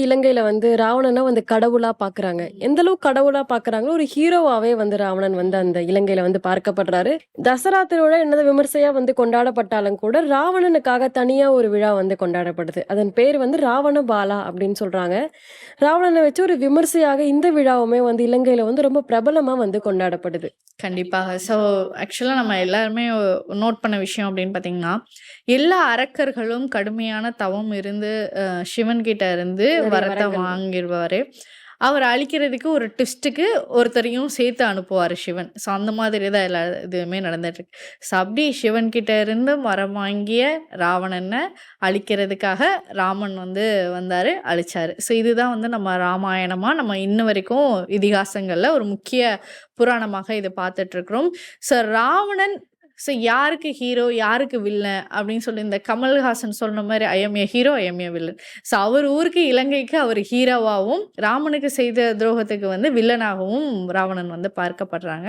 இலங்கையில வந்து ராவணன வந்து கடவுளா பார்க்குறாங்க. எந்த அளவுக்கு கடவுளா பார்க்குறாங்களோ, ஒரு ஹீரோவாவே வந்து ராவணன் வந்து அந்த இலங்கையில வந்து பார்க்கப்படுறாரு. தசரா திருவிழா என்னதான் விமர்சையா வந்து கொண்டாடப்பட்டாலும் கூட, ராவணனுக்காக தனியா ஒரு விழா வந்து கொண்டாடப்படுது. அதன் பேர் வந்து ராவண பாலா அப்படின்னு சொல்றாங்க. ராவணன வச்சு ஒரு விமர்சையாக இந்த விழாவுமே வந்து இலங்கையில வந்து ரொம்ப பிரபலமா வந்து கொண்டாடப்படுது. கண்டிப்பாக. ஸோ, ஆக்சுவலா நம்ம எல்லாருமே நோட் பண்ண விஷயம் அப்படின்னு பார்த்தீங்கன்னா, எல்லா அரக்கர்களும் கடுமையான தவம் இருந்து சிவன் கிட்ட இருந்து நிறைய வரத்த வரங்கள். வாங்கிருவாரு. அவர அழிக்கிறதுக்கு ஒரு ட்விஸ்ட்டுக்கு ஒருத்தரையும் சேர்த்து அனுப்புவாரு சிவன். ஸோ, அந்த மாதிரி தான் எல்லா இதுவுமே நடந்துட்டுருக்கு. ஸோ, அப்படி சிவன் கிட்ட இருந்து வரம் வாங்கிய ராவணன அழிக்கிறதுக்காக ராமன் வந்து வந்தாரு, அழிச்சாரு. ஸோ, இதுதான் வந்து நம்ம ராமாயணமா நம்ம இன்ன வரைக்கும் இதிகாசங்கள்ல ஒரு முக்கிய புராணமாக இத பார்த்துட்டுருக்குறோம். ஸோ, ராவணன் யாருக்கு ஹீரோ, யாருக்கு வில்லன் அப்படின்னு சொல்லி இந்த கமல்ஹாசன் சொன்ன மாரி I am a hero, I am a villain. So, அவர் ஊருக்கு இலங்கைக்கு அவர் ஹீரோவாவும், ராமனுக்கு செய்த துரோகத்துக்கு வந்து வில்லனாகவும் ராவணன் வந்து பார்க்கப்படுறாங்க.